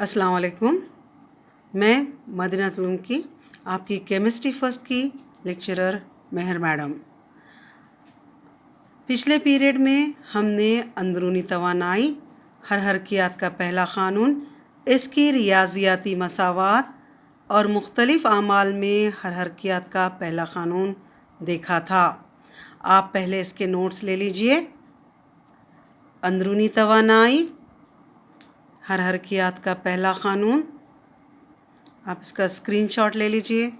अस्सलाम वालेकुम। मैं मदीना तुलुम की आपकी केमिस्ट्री फर्स्ट की लेक्चरर मेहर मैडम। पिछले पीरियड में हमने अंदरूनी तवानाई, हरकियात का पहला क़ानून, इसकी रियाज़ियाती मसावात और मुख्तलिफ़ आमाल में हरकियात का पहला क़ानून देखा था। आप पहले इसके नोट्स ले लीजिए। अंदरूनी तवानाई, हरकियात का पहला क़ानून, आप इसका स्क्रीनशॉट ले लीजिए।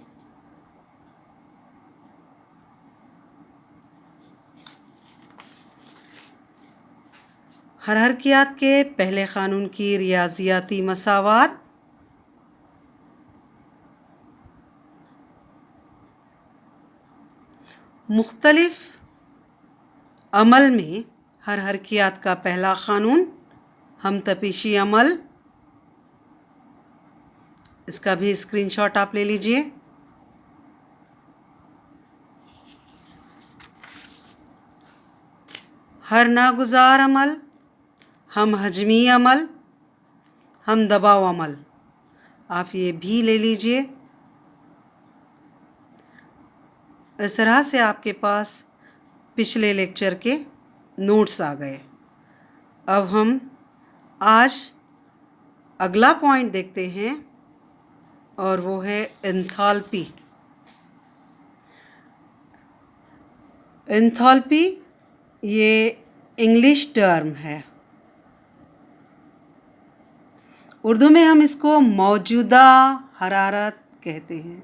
हरकियात के पहले क़ानून की रियाज़ियाती मसावात मुख्तलिफ़ अमल में हरकियात का पहला क़ानून हमतपिशी अमल, इसका भी स्क्रीनशॉट आप ले लीजिए। हर नागुज़ार अमल, हम हजमी अमल, हम दबाव अमल, आप ये भी ले लीजिए। इस तरह से आपके पास पिछले लेक्चर के नोट्स आ गए। अब हम आज अगला पॉइंट देखते हैं और वो है एंथैल्पी। एंथैल्पी ये इंग्लिश टर्म है। उर्दू में हम इसको मौजूदा हरारत कहते हैं।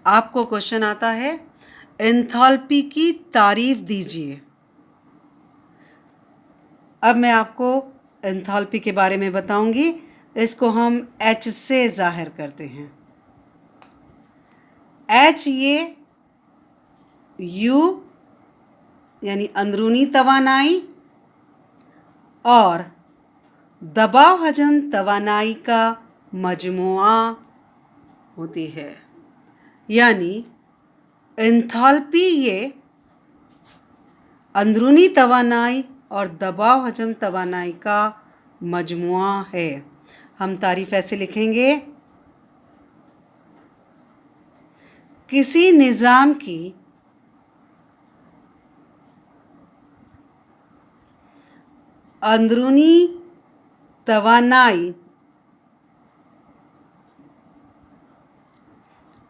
आपको क्वेश्चन आता है एंथैल्पी की तारीफ दीजिए। अब मैं आपको एंथैल्पी के बारे में बताऊंगी। इसको हम H से ज़ाहिर करते हैं। H ये U यानी अंदरूनी तवानाई और दबाव हजम तवानाई का मजमुआ होती है। यानी एंथैल्पी ये अंदरूनी तवानाई और दबाव हजम तवानाई का मजमुआ है। हम तारीफ ऐसे लिखेंगे, किसी निज़ाम की अंदरूनी तवानाई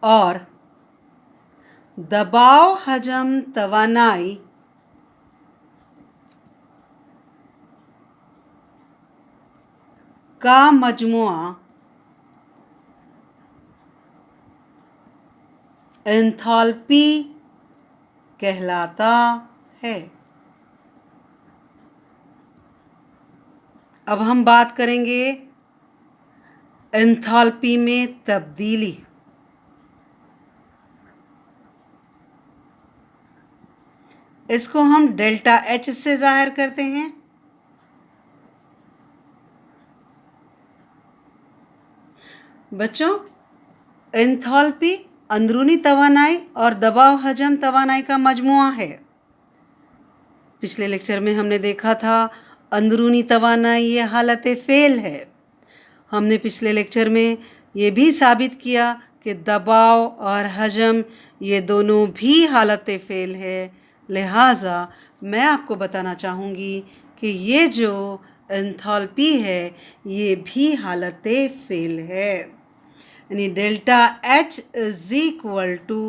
और दबाव हजम तवानाई का मजमुआ एंथैल्पी कहलाता है। अब हम बात करेंगे एंथैल्पी में तब्दीली। इसको हम डेल्टा H से ज़ाहिर करते हैं। बच्चों, एंथैल्पी अंदरूनी तवानाई और दबाव हजम तवानाई का मजमुआ है। पिछले लेक्चर में हमने देखा था अंदरूनी तवानाई ये हालत फ़ेल है। हमने पिछले लेक्चर में ये भी साबित किया कि दबाव और हजम ये दोनों भी हालत फ़ेल है। लिहाजा मैं आपको बताना चाहूँगी कि ये जो एंथैल्पी है ये भी हालत फ़ेल है। यानी delta H is equal to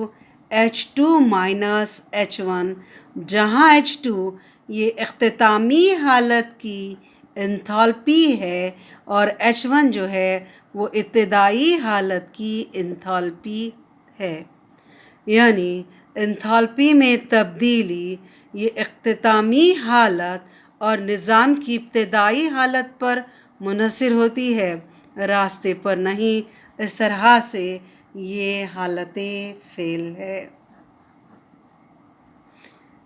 H2 minus H1, जहाँ H2 ये इख्तितामी हालत की एंथैल्पी है और H1 जो है वो इब्तिदाई हालत की एंथैल्पी है। यानी एंथैल्पी में तब्दीली ये इख्तितामी हालत और निज़ाम की इब्तिदाई हालत पर मुनहसर होती है, रास्ते पर नहीं। इस तरह से ये हालतें फ़ेल है।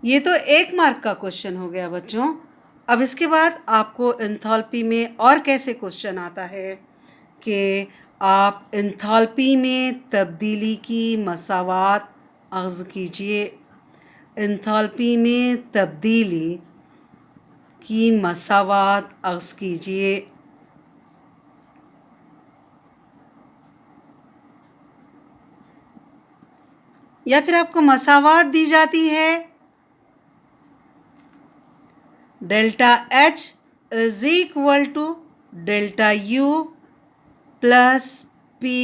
ये तो 1 मार्क का क्वेश्चन हो गया बच्चों। अब इसके बाद आपको एंथैल्पी में और कैसे क्वेश्चन आता है कि आप एंथैल्पी में तब्दीली की मसावात अख़्ज़ कीजिए। एंथैल्पी में तब्दीली की मसावात अख्ज़ कीजिए। या फिर आपको मसावात दी जाती है delta H is equal to delta U plus P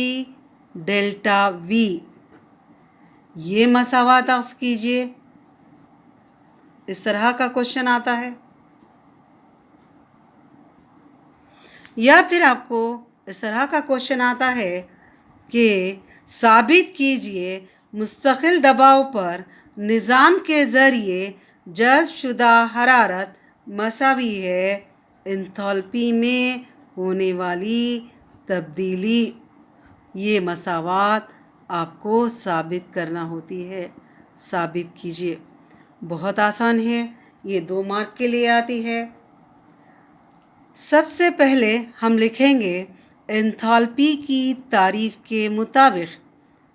delta V. ये मसावात अख्ज़ कीजिए। इस तरह का क्वेश्चन आता है। या फिर आपको इस तरह का क्वेश्चन आता है कि साबित कीजिए मुस्तकिल दबाव पर निज़ाम के ज़रिए जज़्ब शुदा हरारत मसावी है एंथैल्पी में होने वाली तब्दीली। ये मसावात आपको साबित करना होती है। साबित कीजिए। बहुत आसान है, ये 2 मार्क के लिए आती है। सबसे पहले हम लिखेंगे एंथैल्पी की तारीफ़ के मुताबिक।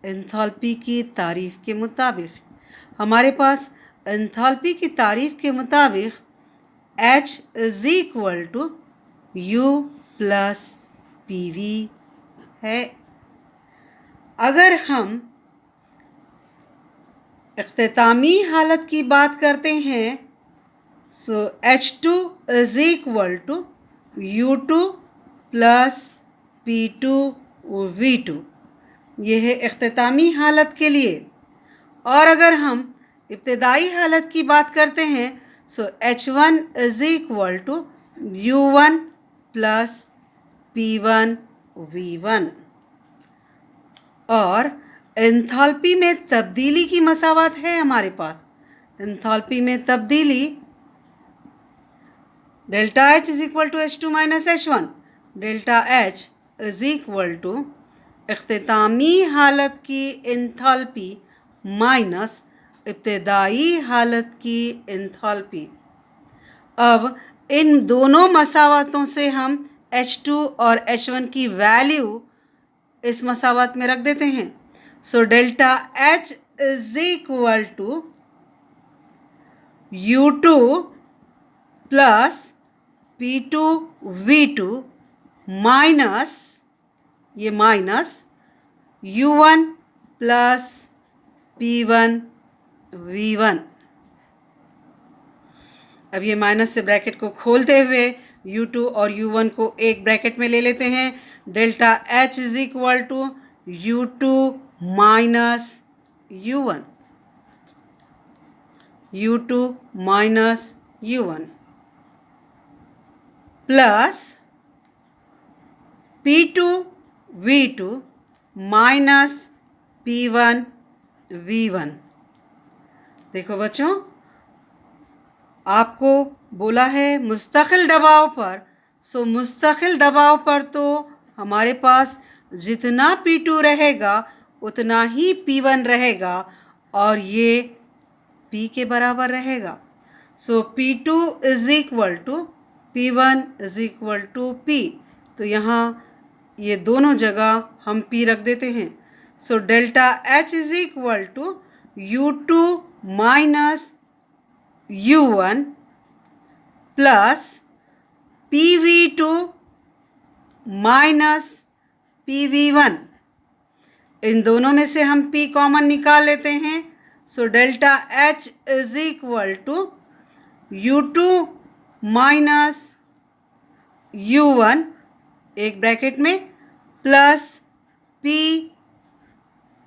एंथैल्पी की तारीफ़ के मुताबिक हमारे पास एंथैल्पी की तारीफ़ के मुताबिक H is equal to U plus PV है। अगर हम इख्तितामी हालत की बात करते हैं so H2 is equal to U2 plus P2 V2। ये है इख्तितामी हालत के लिए। और अगर हम इब्तदाई हालत की बात करते हैं so H1 is equal to U1 plus P1 V1। और एंथैल्पी में तब्दीली की मसावत है हमारे पास। एंथैल्पी में तब्दीली delta H is equal to H2 minus H1। Delta H is equal to इख्तितामी हालत की एंथैल्पी माइनस इब्तदाई हालत की एंथैल्पी। अब इन दोनों मसावतों से हम H2 और H1 की वैल्यू इस मसावत में रख देते हैं। So delta H is equal to U2 plus P2 V2 minus ये minus U1 plus P1 V1। अब ये माइनस से ब्रैकेट को खोलते हुए U2 और U1 को एक ब्रैकेट में ले लेते हैं। Delta H is equal to U2 minus U1। U2 minus U1 plus P2 V2 minus P1 V1। देखो बच्चों, आपको बोला है मुस्तकिल दबाव पर। सो मुस्तकिल दबाव पर तो हमारे पास जितना P2 रहेगा उतना ही P1 रहेगा और ये P के बराबर रहेगा। So P2 is equal to P1 is equal to P। तो यहाँ ये दोनों जगह हम P रख देते हैं। So delta H is equal to U2 minus U1 plus PV2 minus PV1। इन दोनों में से हम P कॉमन निकाल लेते हैं। So delta H is equal to U2 minus U1 एक ब्रैकेट में प्लस P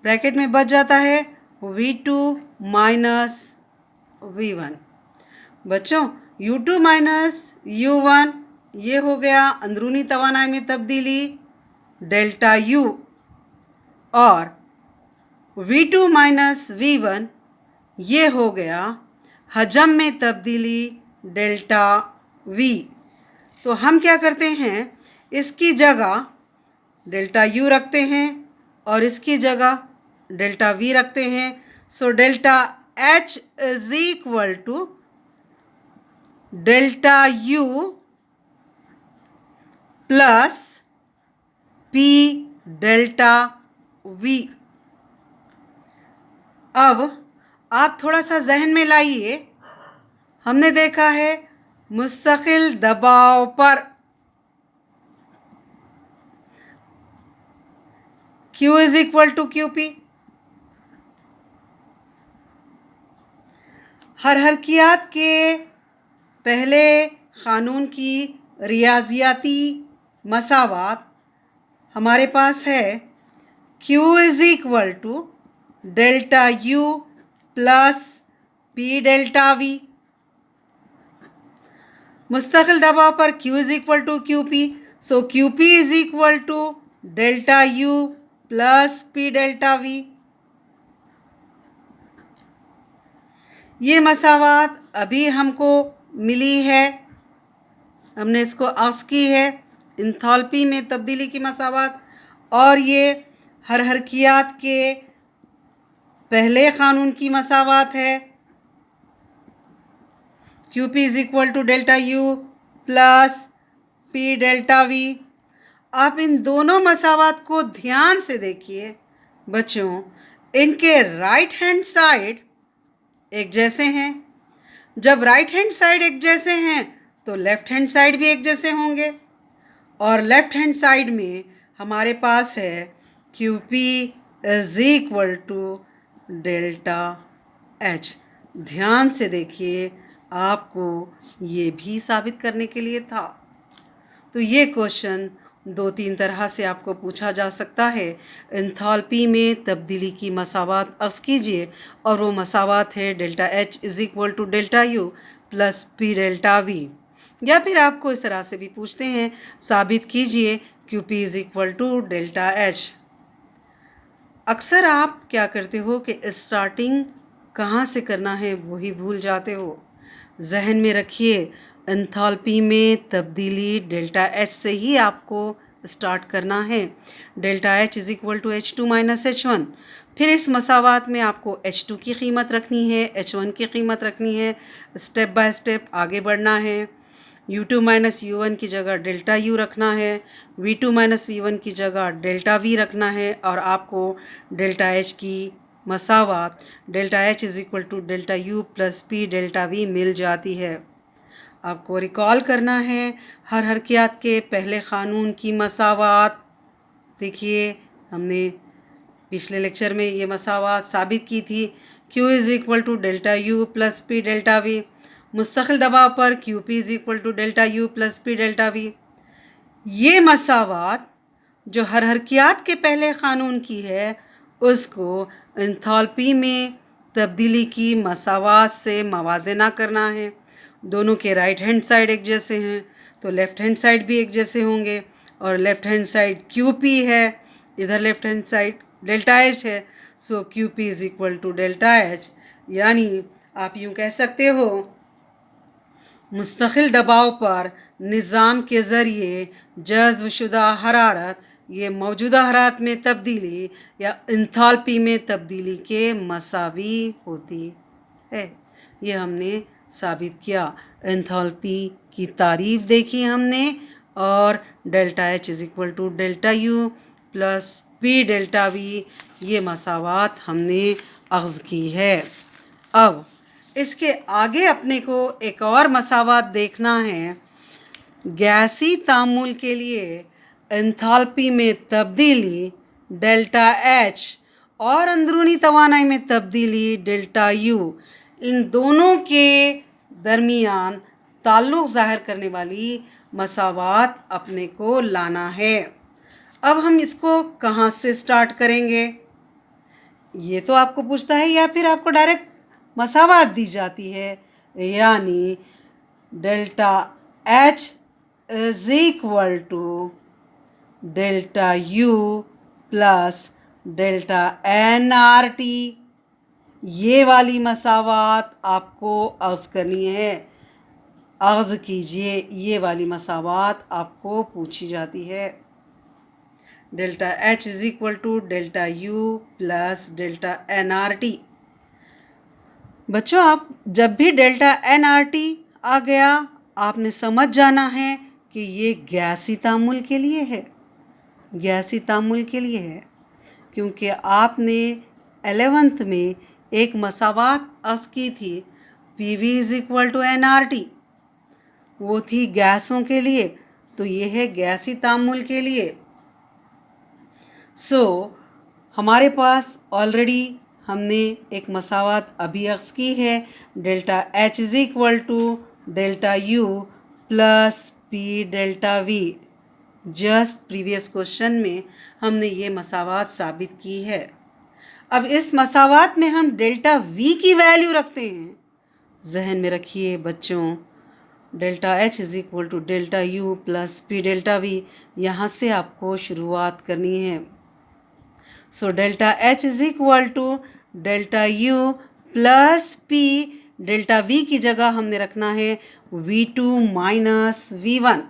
ब्रैकेट में बच जाता है V2 माइनस V1। बच्चों, U2 माइनस U1 ये हो गया अंदरूनी तवानाई में तब्दीली डेल्टा U, और V2 माइनस V1 ये हो गया हजम में तब्दीली डेल्टा V। तो हम क्या करते हैं, इसकी जगह डेल्टा U रखते हैं और इसकी जगह डेल्टा V रखते हैं। So delta H is equal to delta U plus P delta V। अब आप थोड़ा सा जहन में लाइए। हमने देखा है मुस्तकिल दबाव पर Q is equal to QP। हरकियात के पहले क़ानून की रियाजियाती मसावात हमारे पास है Q is equal to delta U plus P delta V। मुस्तकिल दबाव पर Q is equal to QP, so QP is equal to delta U plus P delta V। ये मसावात अभी हमको मिली है, हमने इसको आस्क की है इंथाल्पी में तब्दीली की मसावात, और ये हरकियात के पहले क़ानून की मसावात है QP is equal to delta U plus P delta V। आप इन दोनों मसावात को ध्यान से देखिए बच्चों, इनके राइट हैंड साइड एक जैसे हैं। जब राइट हैंड साइड एक जैसे हैं तो लेफ्ट हैंड साइड भी एक जैसे होंगे, और लेफ्ट हैंड साइड में हमारे पास है QP is equal to delta H। ध्यान से देखिए, आपको ये भी साबित करने के लिए था। तो ये क्वेश्चन 2-3 तरह से आपको पूछा जा सकता है। एंथैल्पी में तब्दीली की मसावात अक्स कीजिए, और वो मसावात है delta H is equal to delta U plus P delta V। या फिर आपको इस तरह से भी पूछते हैं, साबित कीजिए QP is equal to delta H। अक्सर आप क्या करते हो कि स्टार्टिंग कहाँ से करना है वही भूल जाते हो। जहन में रखिए, एंथैल्पी में तब्दीली डेल्टा H से ही आपको स्टार्ट करना है। Delta H is equal to H2 minus H1। फिर इस मसावात में आपको H2 की कीमत रखनी है, H1 की कीमत रखनी है, स्टेप बाय स्टेप आगे बढ़ना है। U2 माइनस U1 की जगह डेल्टा U रखना है, V2 माइनस V1 की जगह डेल्टा V रखना है, और आपको डेल्टा H की मसावात delta H is equal to delta U plus P delta V मिल जाती है। आपको रिकॉल करना है हरकियात के पहले क़ानून की मसावात। देखिए, हमने पिछले लेक्चर में ये मसावात साबित की थी। Q is equal to delta U plus P delta V। मुस्तकिल दबाव पर QP is equal to delta U plus P delta V। ये मसावात जो हरकियात के पहले क़ानून की है, उसको एंथैल्पी में तब्दीली की मसावात से मवाजना करना है। दोनों के राइट हैंड साइड एक जैसे हैं तो लेफ़्ट हैंड साइड भी एक जैसे होंगे, और लेफ़्ट हैंड साइड QP है, इधर left hand side delta H है, so QP is equal to delta H। यानी आप यूँ कह सकते हो, मुस्तकिल दबाव पर निज़ाम के ज़रिए जज़्ब शुदा हरारत ये मौजूदा हरारत में तब्दीली या एंथैल्पी में तब्दीली के मसावी होती है। ये हमने साबित किया। एंथैल्पी की तारीफ़ देखी हमने, और delta H is equal to delta U plus P delta V ये मसावात हमने अख्ज़ की है। अब इसके आगे अपने को एक और मसावात देखना है। गैसी तामुल के लिए एंथैल्पी में तब्दीली डेल्टा H और अंदरूनी तवानाई में तब्दीली डेल्टा U, इन दोनों के दरमियान ताल्लुक़ ज़ाहिर करने वाली मसावात अपने को लाना है। अब हम इसको कहाँ से स्टार्ट करेंगे, ये तो आपको पूछता है, या फिर आपको डायरेक्ट मसावात दी जाती है। यानी delta H is equal to delta U plus delta NRT, ये वाली मसावात आपको अक्स करनी है। अक्स कीजिए, ये वाली मसावात आपको पूछी जाती है। Delta H is equal to delta U plus delta NRT। बच्चों, आप जब भी डेल्टा NRT आ गया, आपने समझ जाना है कि ये गैसी तामुल के लिए है, गैसी तामुल के लिए है, क्योंकि आपने 11th में एक मसावात अक्स की थी, PV is equal to NRT। वो थी गैसों के लिए, तो ये है गैसी तामुल के लिए। हमारे पास ऑलरेडी हमने एक मसावत अभी अख्ज़ की है, delta H is equal to delta U plus P delta V. Just previous question में हमने ये मसावत साबित की है। अब इस मसावत में हम डेल्टा वी की वैल्यू रखते हैं। जहन में रखिए बच्चों, delta H is equal to delta U plus P delta V, यहाँ से आपको शुरुआत करनी है। So delta H is equal to delta U plus P delta V की जगह हमने रखना है V2 माइनस V1।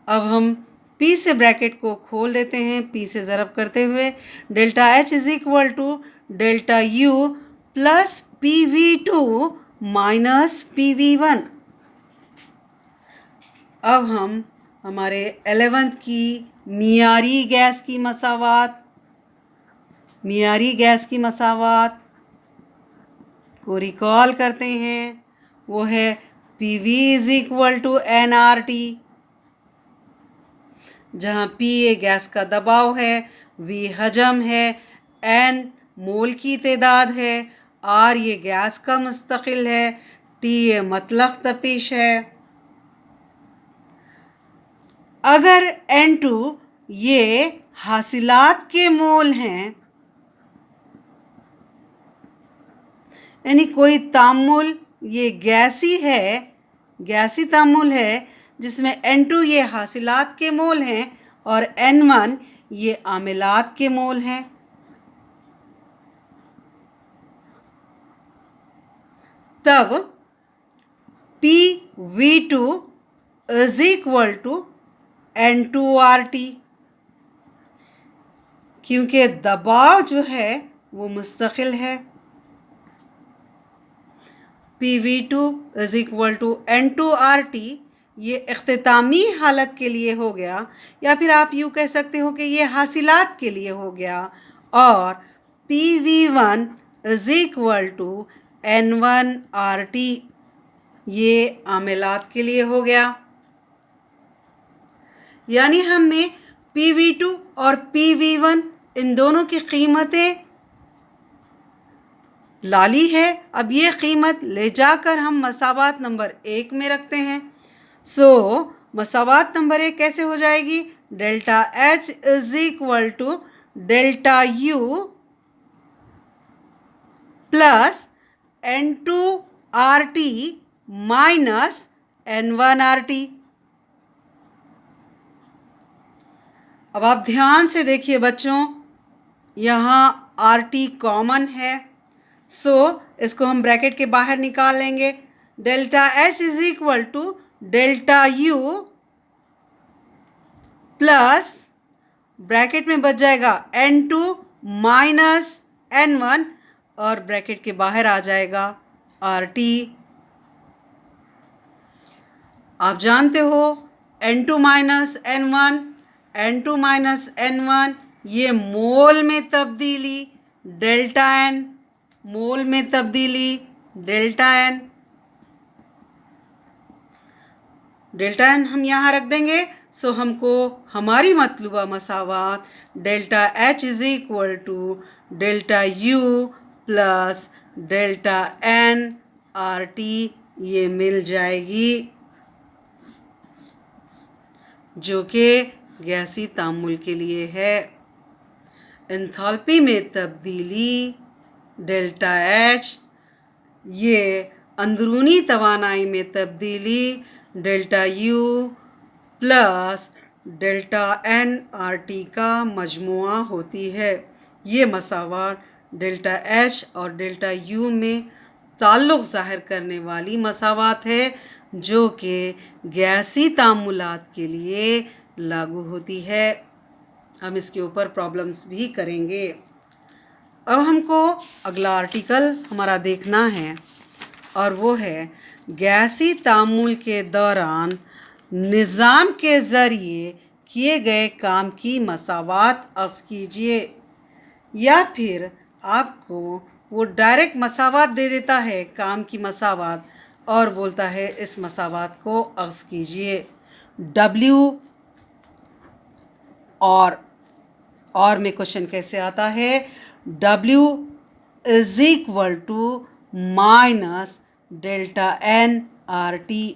अब हम P से ब्रैकेट को खोल देते हैं, P से ज़रब करते हुए delta H is equal to delta U plus PV2 minus PV1। अब हम हमारे 11th की मियारी गैस की मसावत को रिकॉल करते हैं। वो है PV is equal to nRT, जहाँ P ये गैस का दबाव है, V हजम है, N मोल की तादाद है, R ये गैस का मुस्तकिल है, T ये मतलक तपिश है। अगर N2 ये हासिलात के मोल हैं, यानी कोई तामुल ये गैसी तामुल है जिसमें N2 ये हासिलात के मोल हैं और N1 ये आमिलात के मोल हैं, तब PV2 is equal to N2RT, क्योंकि दबाव जो है वो मुस्तकिल है। PV2 is equal to N2RT ये इख्तितामी हालत के लिए हो गया, या फिर आप यूँ कह सकते हो कि ये हासिलात के लिए हो गया, और PV1 is equal to N1RT ये आमिलात के लिए हो गया। यानी हमने PV2 और PV1 इन दोनों की कीमतें ला ली है। अब ये कीमत ले जाकर हम मसावत नंबर 1 में रखते हैं। मसावत नंबर 1 कैसे हो जाएगी? Delta H is equal to delta U plus N2RT minus N1RT। अब आप ध्यान से देखिए बच्चों, यहाँ RT कॉमन है, इसको हम ब्रैकेट के बाहर निकाल लेंगे। Delta H is equal to delta U plus bracket में बच जाएगा N2 माइनस N1 और ब्रैकेट के बाहर आ जाएगा RT। आप जानते हो N2 माइनस N1 ये मोल में तब्दीली डेल्टा N, मोल में तब्दीली डेल्टा N हम यहाँ रख देंगे। हमको हमारी मतलूबा मसावत delta H is equal to delta U plus delta N/RT ये मिल जाएगी, जो कि गैसी तामुल के लिए है। एंथैल्पी में तब्दीली डेल्टा एच, ये अंदरूनी तवानाई में तब्दीली delta U plus delta N/RT का मजमुआ होती है। ये मसावत डेल्टा एच और डेल्टा यू में ताल्लुक़ ज़ाहिर करने वाली मसावत है, जो कि गैसी तामुलात के लिए लागू होती है। हम इसके ऊपर प्रॉब्लम्स भी करेंगे। अब हमको अगला आर्टिकल हमारा देखना है, और वो है गैसी तामुल के दौरान निज़ाम के ज़रिए किए गए काम की मसावत अज़ कीजिए। या फिर आपको वो डायरेक्ट मसावत दे देता है, काम की मसावत, और बोलता है इस मसावात को अक्स कीजिए। W और में क्वेश्चन कैसे आता है, W is equal to minus delta N R T,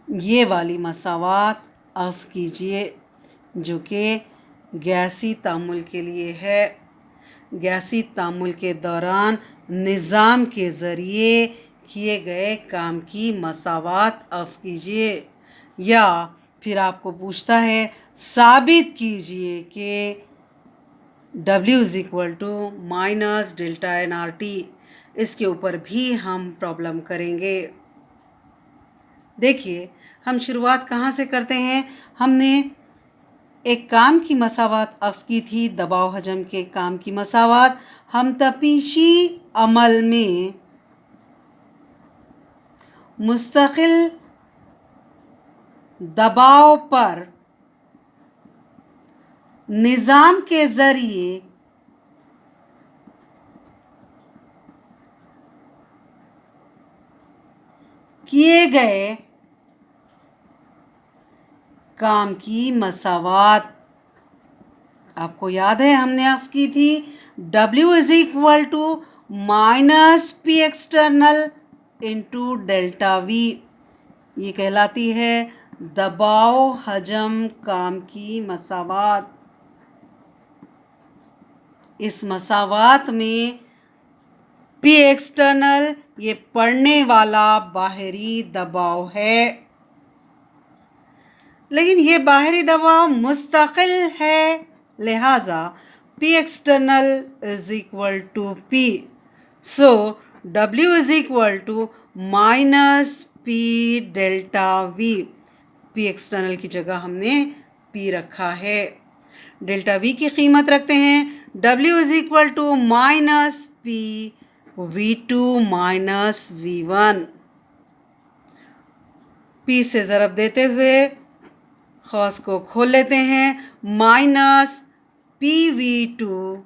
ये वाली मसावात अक्स कीजिए जो कि गैसी तामुल के लिए है। गैसी तामुल के दौरान निज़ाम के ज़रिए किए गए काम की मसावात अक्स कीजिए। या फिर आपको पूछता है साबित कीजिए कि W is equal to minus delta N R T, इसके ऊपर भी हम प्रॉब्लम करेंगे। देखिए हम शुरुआत कहाँ से करते हैं। हमने एक काम की मसावात अक्स की थी, दबाव हजम के काम की मसावात। हम तपीशी अमल में मुस्तकिल दबाव पर निज़ाम के ज़रिए किए गए काम की मसावात, आपको याद है हमने अक्स की थी W is equal to minus P external into delta V, ये कहलाती है दबाव हजम काम की मसावात। इस मसावात में पी एक्सटर्नल ये पड़ने वाला बाहरी दबाव है, लेकिन ये बाहरी दबाव मुस्तकिल है, लिहाजा P external is equal to P. So W is equal to minus P delta V. P external की जगह हमने P रखा है, डेल्टा V की कीमत रखते हैं। W is equal to minus P V2 minus V1। P से ज़रब देते हुए खौस को खोल लेते हैं, minus PV2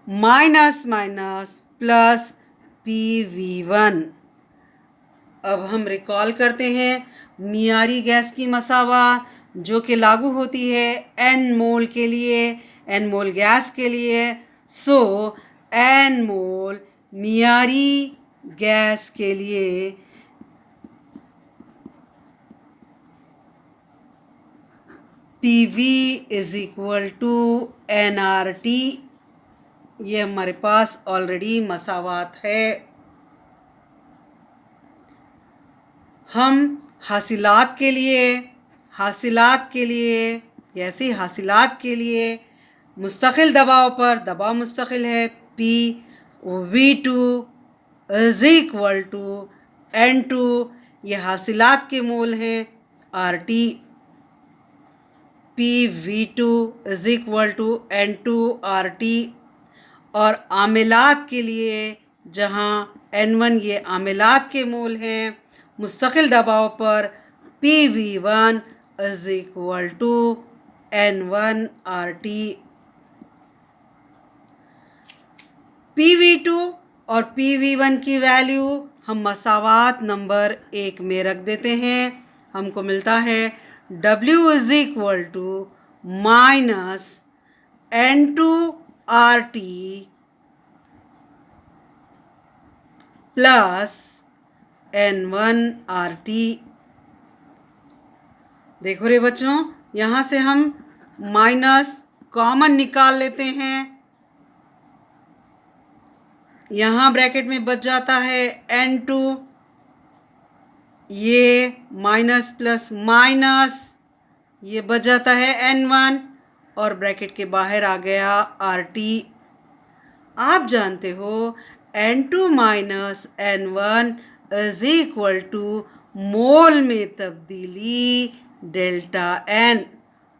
minus minus plus PV1। अब हम रिकॉल करते हैं मियारी गैस की मसावात जो कि लागू होती है N मोल के लिए, N मोल गैस के लिए। सो N मोल मियारी गैस के लिए PV is equal to nRT, ये हमारे पास ऑलरेडी मसावात है। हम हासिलात के लिए ऐसी हासिलात के लिए मुस्तकिल दबाव पर, दबाव मुस्तकिल है P V2 is equal to N2, ये हासिलात के मोल हैं RT। PV2 is equal to N2 RT। और आमिलात के लिए जहाँ N1 ये आमिलात के मोल हैं मुस्तकिल दबाव पर, PV1 is equal to N1 RT। PV2 और PV1 की वैल्यू हम मसावात नंबर 1 में रख देते हैं। हमको मिलता है W is equal to minus N2 RT plus N1 RT। देखो रे बच्चों, यहाँ से हम माइनस कॉमन निकाल लेते हैं, यहाँ ब्रैकेट में बच जाता है N2, ये माइनस प्लस माइनस ये बच जाता है N1 और ब्रैकेट के बाहर आ गया RT। आप जानते हो N2 minus N1 is equal to mole में तब्दीली डेल्टा N,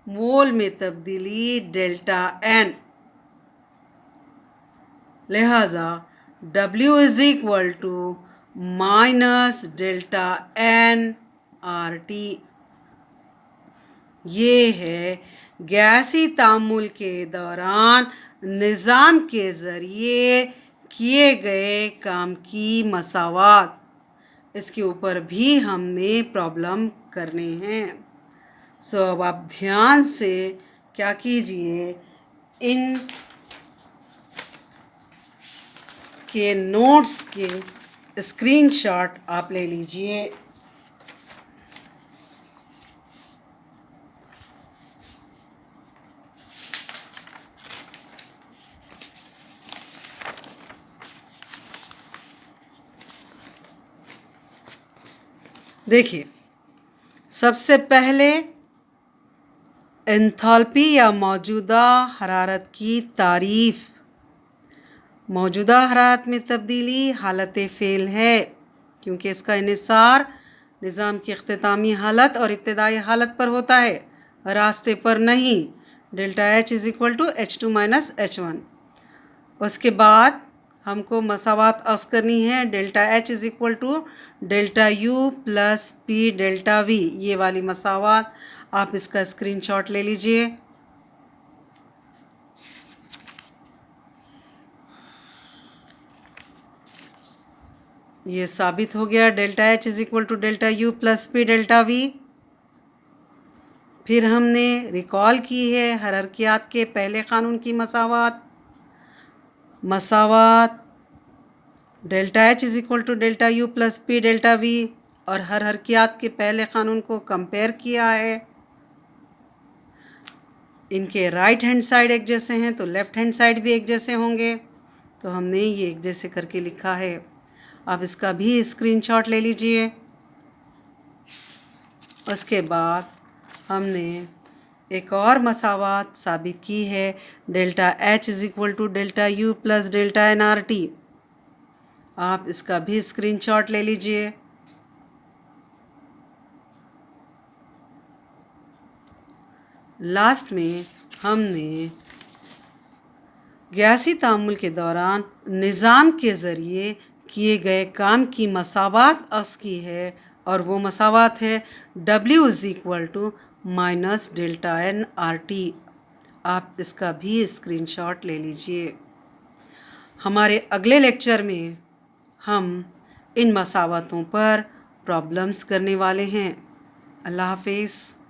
मोल में तब्दीली डेल्टा N। लिहाजा W is equal to minus delta N RT। ये है गैसी तामुल के दौरान निज़ाम के ज़रिए किए गए काम की मसावात। इसके ऊपर भी हमने प्रॉब्लम करने हैं। सो अब आप ध्यान से क्या कीजिए, इन के नोट्स के स्क्रीनशॉट आप ले लीजिए। देखिए, सबसे पहले एंथैल्पी या मौजूदा हरारत की तारीफ। मौजूदा हरारत में तब्दीली हालत फ़ेल है, क्योंकि इसका इन्हिसार निज़ाम की इख्तितामी हालत और इब्तदाई हालत पर होता है, रास्ते पर नहीं। Delta H is equal to H2 minus H1। उसके बाद हमको मसावात अस करनी है। Delta H is equal to delta U plus P delta V, ये वाली मसावात। आप इसका स्क्रीनशॉट ले लीजिए। ये साबित हो गया, delta H is equal to delta U plus P delta V। फिर हमने रिकॉल की है हरकियात के पहले क़ानून की मसावात delta H is equal to delta U plus P delta V, और हरकियात के पहले क़ानून को कंपेयर किया है। इनके राइट हैंड साइड एक जैसे हैं तो लेफ़्ट हैंड साइड भी एक जैसे होंगे, तो हमने ये एक जैसे करके लिखा है। आप इसका भी स्क्रीनशॉट ले लीजिए। उसके बाद हमने एक और मसावात साबित की है, delta H is equal to delta U plus delta NRT। आप इसका भी स्क्रीनशॉट ले लीजिए। लास्ट में हमने गैसी तामुल के दौरान निज़ाम के ज़रिए किए गए काम की मसावात अस की है, और वो मसावात है W is equal to minus delta NRT। आप इसका भी स्क्रीनशॉट ले लीजिए। हमारे अगले लेक्चर में हम इन मसावतों पर प्रॉब्लम्स करने वाले हैं। अल्लाह हाफिज़।